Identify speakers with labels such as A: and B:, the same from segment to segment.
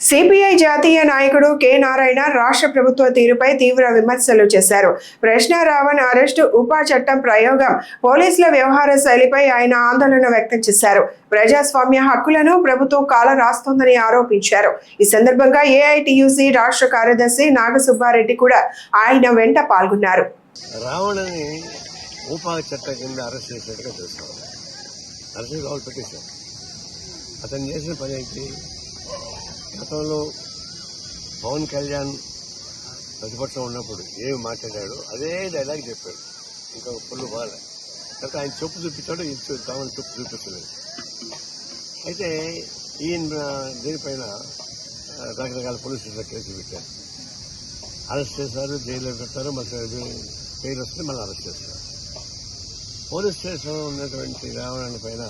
A: CPI జాతీయ నాయకుడు K Narayana రాష్ట్ర ప్రభుత్వ తీరుపై తీవ్ర విమర్శలు చేశారు. ప్రశ్న రావణ్ అరెస్టు, ఉపా చట్టం ప్రయోగం, పోలీసుల వ్యవహార శైలిపై ఆయన ఆందోళన వ్యక్తం చేశారు. ప్రజాస్వామ్య హక్కులను ప్రభుత్వం కాల రాస్తోందని ఆరోపించారు. ఈ సందర్భంగా ఏఐటియుసి రాష్ట్ర కార్యదర్శి నాగసుబ్బారెడ్డి కూడా ఆయన వెంట పాల్గొన్నారు.
B: రావణని ఉపా చట్టం కింద అరెస్ట్ చేసినట్టుగా తెలుసుకోవాలి. అరెస్ట్ కావాలి పెట్టేశారు. అతను చేసిన పని ఏంటి? గతంలో పవన్ కళ్యాణ్ ప్రతిపక్షం ఉన్నప్పుడు ఏమి మాట్లాడాడు అదే డైలాగ్ చెప్పాడు. ఇంకా పుల్లు బాల కనుక ఆయన చెప్పు చూపించాడు, కామన్ చెప్పు చూపిస్తలేదు. అయితే ఈయన దీనిపైన రకరకాల పోలీస్ స్టేషన్ కేసులు పెట్టారు. అరెస్ట్ చేశారు, జైల్లో పెట్టారు, మళ్ళీ బెయిల్ వస్తే మళ్ళీ అరెస్ట్ చేస్తారు. పోలీస్ స్టేషన్ ఉన్నటువంటి రావణ పైన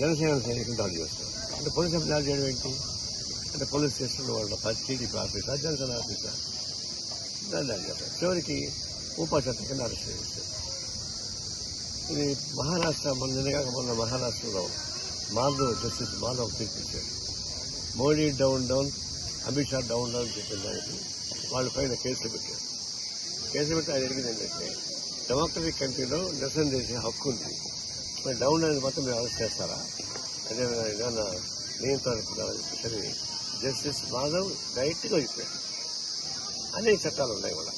B: జనసేన సైనికులు దాడి చేస్తారు. అంటే పోలీస్ దాడి చేయడం ఏంటి అంటే పోలీస్ స్టేషన్లో వాళ్ళ టీడీపీ ఆఫీసా, జనసేన ఆఫీసా దాడి చేస్తారు. చివరికి ఉపా చట్టం కింద అరెస్ట్ చేస్తారు. ఇది మహారాష్ట్ర మొన్న మహారాష్ట్రలో జస్టిస్ మాధవ్ తీర్పిచ్చారు. Modi down down, Amit Shah down down చెప్పిన దానికి వాళ్ళ పైన కేసులు పెట్టారు. కేసులు పెట్టి ఆయన అడిగింది ఏంటంటే డెమోక్రటిక్ కంట్రీలో నిరసన చేసే హక్కు ఉంది, మరి డౌన్ అనేది మాత్రం మీరు అరెస్ట్ చేస్తారా, అదే ఏదన్నా నియంత్రణ చెప్పేసి జస్టిస్ మాధవ్ డైరెక్ట్గా చెప్పారు. అనేక చట్టాలు ఉన్నాయి కూడా.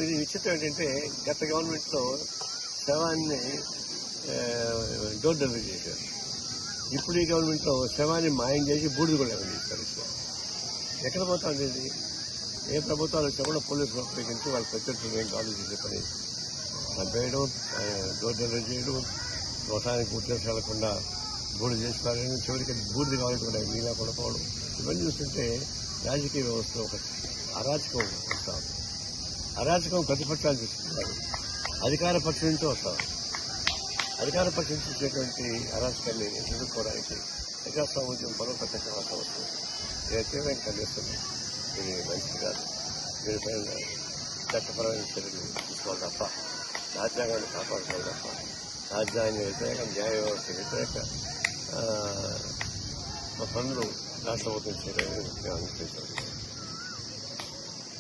B: ఇది విచిత్రం ఏంటంటే గత గవర్నమెంట్లో శవాన్ని డోర్ డెలివరీ చేశారు. ఇప్పుడు ఈ గవర్నమెంట్లో శవాన్ని మాయం చేసి బూడిద కూడా చేస్తారు. ఎక్కడ పోతుంది ఇది? ఏ ప్రభుత్వాలు వచ్చా కూడా పోలీసులు ఉపయోగించి వాళ్ళ ప్రత్యర్థులు ఏం కాల్ చేసే పని చంపేయడం, డోర్ డెలివరీ చేయడం, వ్యవసాయానికి ఉద్దేశం వెళ్లకుండా బూడిద చేసి పారేయడం, చివరికి బూడిద కావాలి కూడా నీలా పడిపోవడం. ఇవన్నీ చూస్తుంటే రాజకీయ వ్యవస్థలో ఒక అరాచకం వస్తా ఉంది. అరాచకం ప్రతిపక్షాలు చూస్తున్నారు, అధికార పక్షం నుంచి వస్తా ఉంది. అధికార పక్షం నుంచి వచ్చేటువంటి అరాచకాన్ని ఎదుర్కోవడానికి ప్రజాస్వామ్యం బలోపేతంగా వస్తా వస్తుంది. నేను తీవ్రంగా ఖండిస్తుంది. ఇది మంచిది కాదు. దీనిపైన చట్టపరమైన చర్యలు తీసుకోవాలి తప్ప, రాజ్యాంగాన్ని కాపాడుకోవాలి తప్ప, రాజ్యాంగ వ్యతిరేక, న్యాయ వ్యవస్థ వ్యతిరేక పనులు రాష్ట్ర ప్రభుత్వం చేయడానికి అనుమతించారు.